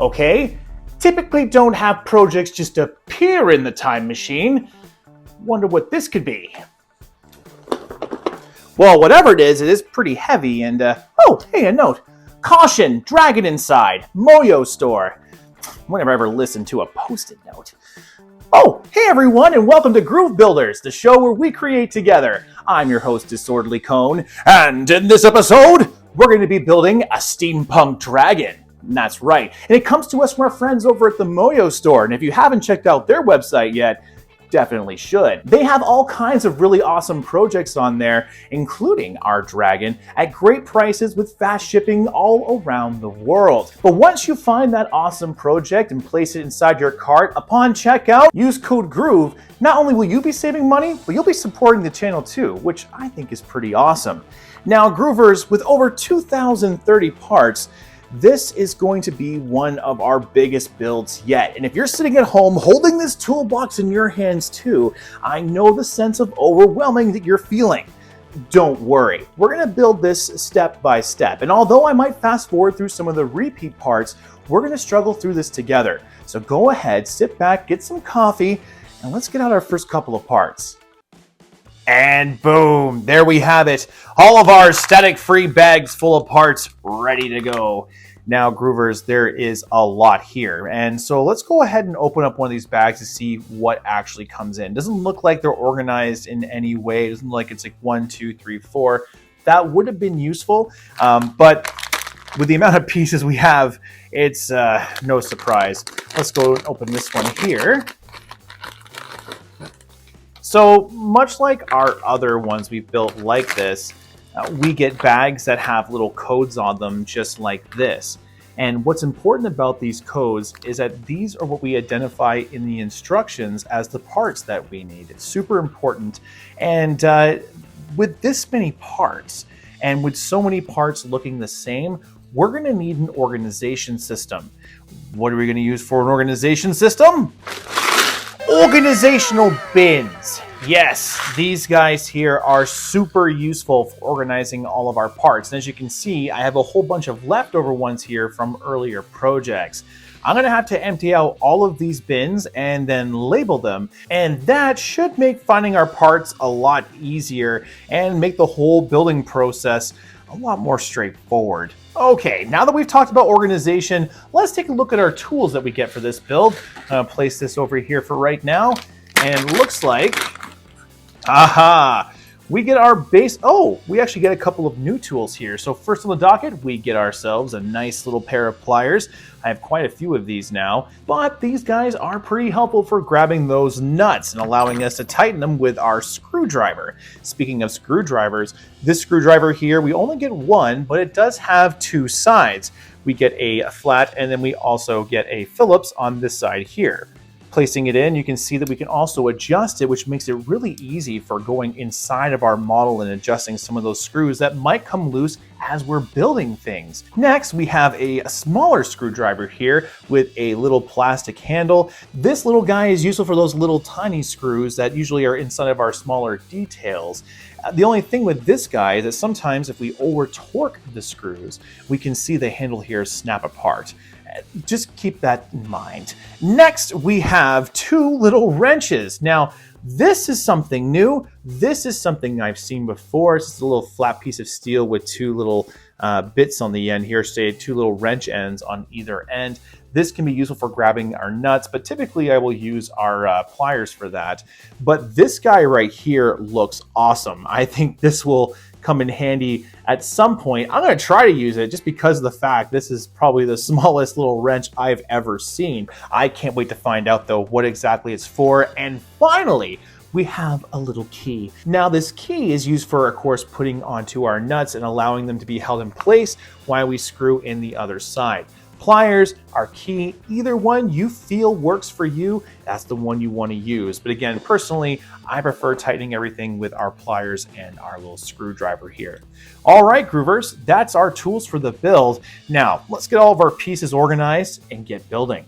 okay? Typically don't have projects just appear in the time machine. Wonder what this could be. Well, whatever it is pretty heavy and, oh, hey, a note. Caution, dragon inside, MOYU Store. Whenever I ever listen to a post-it note. Oh, hey everyone, and welcome to Groove Builders, the show where we create together. I'm your host, Disorderly Cone, and in this episode, we're going to be building a Steampunk Dragon. And that's right, and it comes to us from our friends over at the MOYU Store, and if you haven't checked out their website yet, definitely should. They have all kinds of really awesome projects on there, including our dragon, at great prices with fast shipping all around the world. But once you find that awesome project and place it inside your cart, upon checkout, use code GROOVE. Not only will you be saving money, but you'll be supporting the channel too, which I think is pretty awesome. Now, Groovers, with over 2,030 parts, this is going to be one of our biggest builds yet. And if you're sitting at home holding this toolbox in your hands too, I know the sense of overwhelming that you're feeling. Don't worry, we're gonna build this step by step. And although I might fast forward through some of the repeat parts, we're gonna struggle through this together. So go ahead, sit back, get some coffee, and let's get out our first couple of parts. And boom, there we have it. All of our static-free bags full of parts ready to go. Now, Groovers, there is a lot here. And so let's go ahead and open up one of these bags to see what actually comes in. Doesn't look like they're organized in any way. It doesn't look like it's like 1, 2, 3, 4. That would have been useful. But with the amount of pieces we have, it's no surprise. Let's go and open this one here. So much like our other ones we've built like this, we get bags that have little codes on them just like this. And what's important about these codes is that these are what we identify in the instructions as the parts that we need. It's super important. And with this many parts, and with so many parts looking the same, we're going to need an organization system. What are we going to use for an organization system? Organizational bins. Yes, these guys here are super useful for organizing all of our parts. And as you can see, I have a whole bunch of leftover ones here from earlier projects. I'm going to have to empty out all of these bins and then label them. And that should make finding our parts a lot easier and make the whole building process a lot more straightforward. Okay, now that we've talked about organization, let's take a look at our tools that we get for this build. I'm gonna place this over here for right now, and it looks like, aha, we get our base. Oh, we actually get a couple of new tools here. So first on the docket, we get ourselves a nice little pair of pliers. I have quite a few of these now, but these guys are pretty helpful for grabbing those nuts and allowing us to tighten them with our screwdriver. Speaking of screwdrivers, this screwdriver here, we only get one, but it does have two sides. We get a flat, and then we also get a Phillips on this side here. Placing it in, you can see that we can also adjust it, which makes it really easy for going inside of our model and adjusting some of those screws that might come loose as we're building things. Next, we have a smaller screwdriver here with a little plastic handle. This little guy is useful for those little tiny screws that usually are inside of our smaller details. The only thing with this guy is that sometimes if we over torque the screws, we can see the handle here snap apart. Just keep that in mind. Next, we have two little wrenches. Now, this is something new. This is something I've seen before. It's just a little flat piece of steel with two little bits on the end here, say two little wrench ends on either end. This can be useful for grabbing our nuts, but typically I will use our pliers for that. But this guy right here looks awesome. I think this will come in handy at some point. I'm going to try to use it just because of the fact this is probably the smallest little wrench I've ever seen. I can't wait to find out though what exactly it's for. And finally, we have a little key. Now this key is used for, of course, putting onto our nuts and allowing them to be held in place while we screw in the other side. Pliers are key. Either one you feel works for you, that's the one you want to use. But again, personally, I prefer tightening everything with our pliers and our little screwdriver here. All right, Groovers, that's our tools for the build. Now, let's get all of our pieces organized and get building.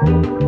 Bye.